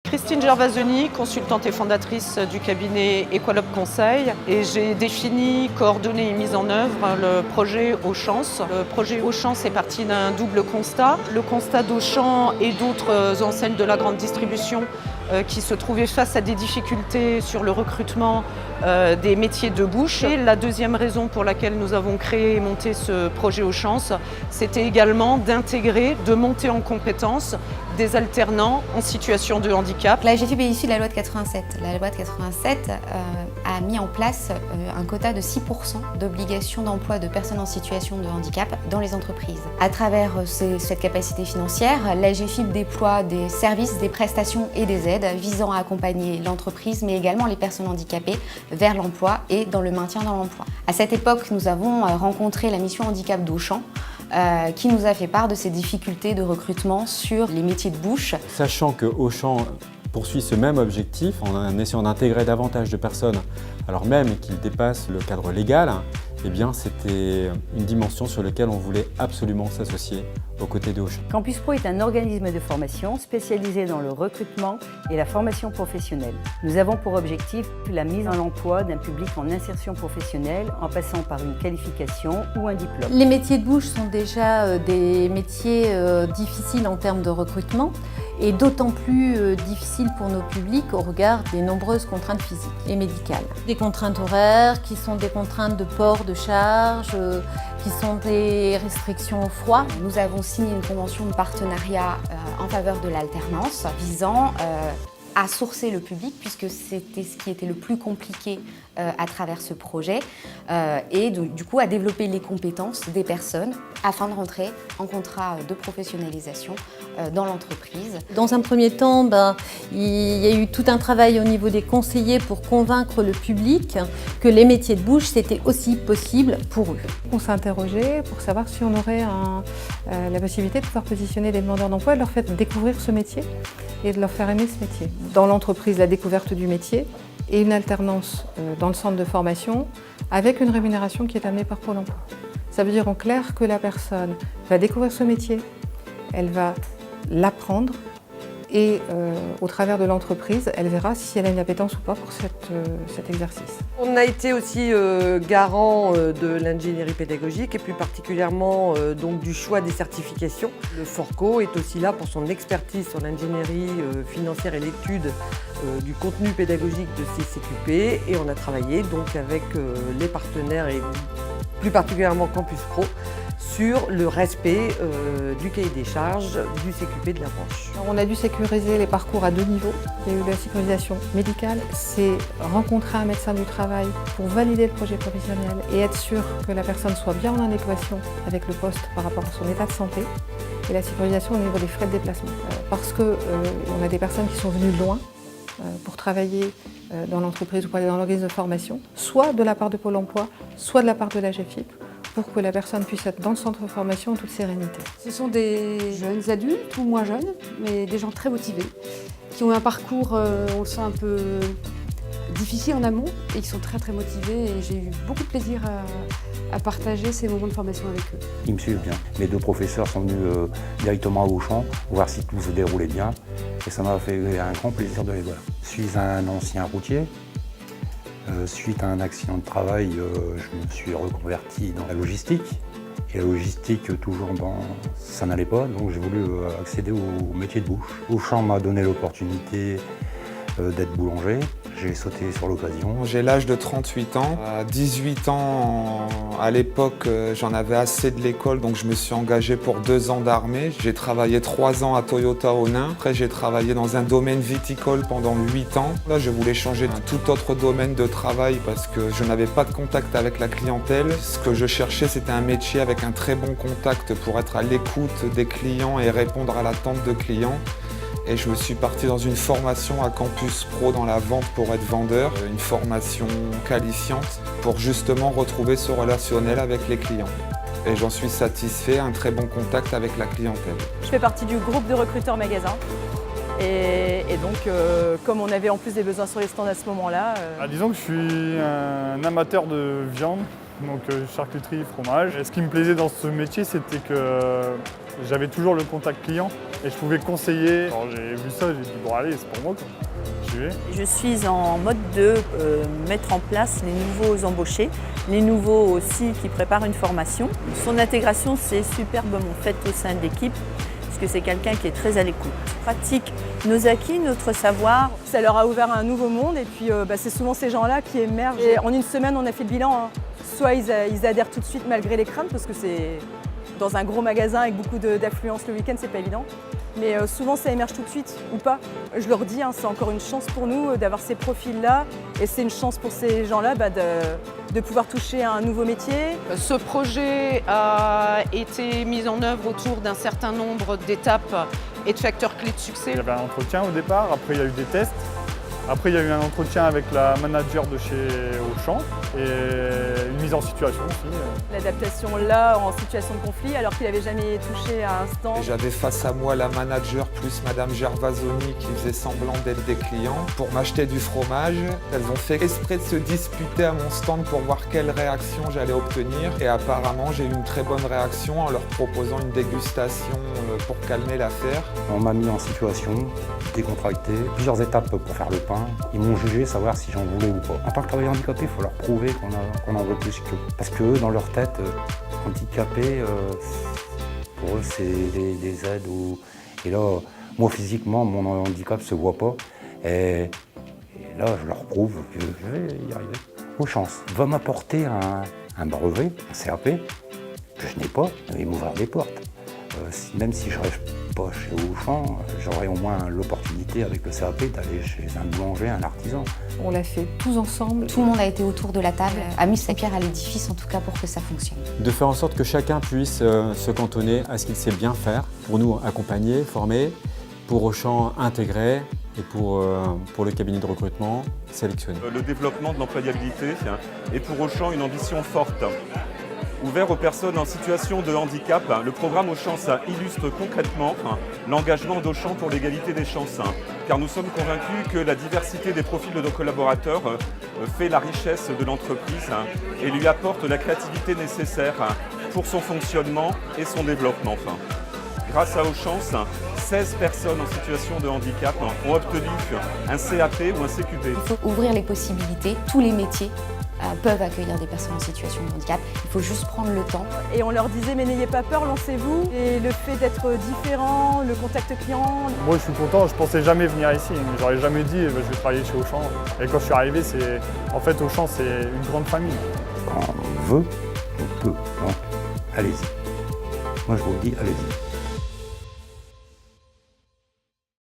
Christine Gervasoni, consultante et fondatrice du cabinet Equalope Conseil, et j'ai défini, coordonné et mis en œuvre le projet Auchance. Le projet Auchance est parti d'un double constat. Le constat d'Auchan et d'autres enseignes de la grande distribution qui se trouvaient face à des difficultés sur le recrutement des métiers de bouche. Et la deuxième raison pour laquelle nous avons créé et monté ce projet Auchance, c'était également d'intégrer, de monter en compétences des alternants en situation de handicap. La GFIP est issue de la loi de 87. La loi de 87 a mis en place un quota de 6% d'obligation d'emploi de personnes en situation de handicap dans les entreprises. À travers cette capacité financière, la GFIP déploie des services, des prestations et des aides visant à accompagner l'entreprise, mais également les personnes handicapées vers l'emploi et dans le maintien dans l'emploi. À cette époque, nous avons rencontré la mission handicap d'Auchan, qui nous a fait part de ces difficultés de recrutement sur les métiers de bouche. Sachant que Auchan poursuit ce même objectif en essayant d'intégrer davantage de personnes, alors même qu'il dépasse le cadre légal, eh bien c'était une dimension sur laquelle on voulait absolument s'associer aux côtés de Auchan. Campus Pro est un organisme de formation spécialisé dans le recrutement et la formation professionnelle. Nous avons pour objectif la mise en emploi d'un public en insertion professionnelle en passant par une qualification ou un diplôme. Les métiers de bouche sont déjà des métiers difficiles en termes de recrutement et d'autant plus difficiles pour nos publics au regard des nombreuses contraintes physiques et médicales. Des contraintes horaires qui sont des contraintes de port de charge, qui sont des restrictions au froid. Nous avons signé une convention de partenariat en faveur de l'alternance visant à sourcer le public puisque c'était ce qui était le plus compliqué à travers ce projet et du coup à développer les compétences des personnes afin de rentrer en contrat de professionnalisation dans l'entreprise. Dans un premier temps, il y a eu tout un travail au niveau des conseillers pour convaincre le public que les métiers de bouche c'était aussi possible pour eux. On s'est interrogé pour savoir si on aurait la possibilité de pouvoir positionner des demandeurs d'emploi et de leur faire découvrir ce métier et de leur faire aimer ce métier. Dans l'entreprise, la découverte du métier et une alternance dans le centre de formation avec une rémunération qui est amenée par Pôle emploi. Ça veut dire en clair que la personne va découvrir ce métier, elle va l'apprendre et au travers de l'entreprise, elle verra si elle a une appétence ou pas pour cet exercice. On a été aussi garant de l'ingénierie pédagogique et plus particulièrement donc du choix des certifications. Le Forco est aussi là pour son expertise sur l'ingénierie financière et l'étude du contenu pédagogique de ces CQP et on a travaillé donc avec les partenaires et plus particulièrement Campus Pro sur le respect du cahier des charges du CQP de la branche. On a dû sécuriser les parcours à 2 niveaux. Il y a eu la sécurisation médicale, c'est rencontrer un médecin du travail pour valider le projet professionnel et être sûr que la personne soit bien en adéquation avec le poste par rapport à son état de santé. Et la sécurisation au niveau des frais de déplacement. Parce qu'on a des personnes qui sont venues de loin pour travailler dans l'entreprise ou pour aller dans l'organisme de formation, soit de la part de Pôle emploi, soit de la part de la GFIP, pour que la personne puisse être dans le centre de formation en toute sérénité. Ce sont des jeunes adultes ou moins jeunes, mais des gens très motivés, qui ont un parcours, on le sent un peu difficile en amont, et qui sont très très motivés. Et j'ai eu beaucoup de plaisir à partager ces moments de formation avec eux. Ils me suivent bien. Les 2 professeurs sont venus directement à Auchan, voir si tout se déroulait bien. Et ça m'a fait un grand plaisir de les voir. Je suis un ancien routier. Suite à un accident de travail, je me suis reconverti dans la logistique. Et la logistique, ça n'allait pas, donc j'ai voulu accéder au métier de bouche. Auchan m'a donné l'opportunité d'être boulanger. J'ai sauté sur l'occasion. J'ai l'âge de 38 ans. À 18 ans, à l'époque, j'en avais assez de l'école, donc je me suis engagé pour 2 ans d'armée. J'ai travaillé 3 ans à Toyota au Nain. Après, j'ai travaillé dans un domaine viticole pendant 8 ans. Là, je voulais changer de tout autre domaine de travail parce que je n'avais pas de contact avec la clientèle. Ce que je cherchais, c'était un métier avec un très bon contact pour être à l'écoute des clients et répondre à l'attente de clients. Et je me suis parti dans une formation à Campus Pro dans la vente pour être vendeur, une formation qualifiante pour justement retrouver ce relationnel avec les clients. Et j'en suis satisfait, un très bon contact avec la clientèle. Je fais partie du groupe de recruteurs magasins. Et donc, comme on avait en plus des besoins sur les stands à ce moment-là... Disons que je suis un amateur de viande donc charcuterie, fromage. Et ce qui me plaisait dans ce métier, c'était que j'avais toujours le contact client et je pouvais conseiller. Alors j'ai vu ça, j'ai dit bon allez, c'est pour moi quoi. J'y vais. Je suis en mode de mettre en place les nouveaux embauchés, les nouveaux aussi qui préparent une formation. Son intégration s'est superbement faite au sein de l'équipe, puisque c'est quelqu'un qui est très à l'écoute. Pratique nos acquis, notre savoir. Ça leur a ouvert un nouveau monde et puis c'est souvent ces gens-là qui émergent. Et en une semaine, on a fait le bilan. Hein. Soit ils adhèrent tout de suite malgré les craintes, parce que c'est dans un gros magasin avec beaucoup d'affluence le week-end, c'est pas évident. Mais souvent ça émerge tout de suite ou pas. Je leur dis, hein, c'est encore une chance pour nous d'avoir ces profils-là et c'est une chance pour ces gens-là de pouvoir toucher à un nouveau métier. Ce projet a été mis en œuvre autour d'un certain nombre d'étapes et de facteurs clés de succès. Il y avait un entretien au départ, après il y a eu des tests. Après, il y a eu un entretien avec la manager de chez Auchan et une mise en situation aussi. L'adaptation là, en situation de conflit, alors qu'il n'avait jamais touché à un stand. Et j'avais face à moi la manager plus Madame Gervasoni qui faisait semblant d'être des clients pour m'acheter du fromage. Elles ont fait exprès de se disputer à mon stand pour voir quelle réaction j'allais obtenir. Et apparemment, j'ai eu une très bonne réaction en leur proposant une dégustation pour calmer l'affaire. On m'a mis en situation décontractée, plusieurs étapes pour faire le pain. Ils m'ont jugé savoir si j'en voulais ou pas. En tant que travailleur handicapé, il faut leur prouver qu'on en veut plus qu'eux. Parce que dans leur tête, handicapé, pour eux, c'est des aides. Et là, moi physiquement, mon handicap ne se voit pas. Et là, je leur prouve que je vais y arriver. Auchan va m'apporter un brevet, un CAP, que je n'ai pas, et m'ouvrir des portes. Même si je ne reste pas chez Auchan, j'aurai au moins l'opportunité avec le CAP d'aller chez un boulanger, un artisan. On l'a fait tous ensemble. Tout le monde a été autour de la table, a mis sa pierre à l'édifice en tout cas pour que ça fonctionne. De faire en sorte que chacun puisse se cantonner à ce qu'il sait bien faire, pour nous accompagner, former, pour Auchan intégrer et pour le cabinet de recrutement sélectionner. Le développement de l'employabilité est pour Auchan une ambition forte. Ouvert aux personnes en situation de handicap, le programme Auchan illustre concrètement l'engagement d'Auchan pour l'égalité des chances. Car nous sommes convaincus que la diversité des profils de nos collaborateurs fait la richesse de l'entreprise et lui apporte la créativité nécessaire pour son fonctionnement et son développement. Grâce à Auchan, 16 personnes en situation de handicap ont obtenu un CAP ou un CQP. Il faut ouvrir les possibilités, tous les métiers peuvent accueillir des personnes en situation de handicap. Il faut juste prendre le temps. Et on leur disait, mais n'ayez pas peur, lancez-vous. Et le fait d'être différent, le contact client. Moi, je suis content, je pensais jamais venir ici. J'aurais jamais dit, je vais travailler chez Auchan. Et quand je suis arrivé, en fait, Auchan, c'est une grande famille. Quand on veut, on peut. Donc, allez-y. Moi, je vous le dis, allez-y.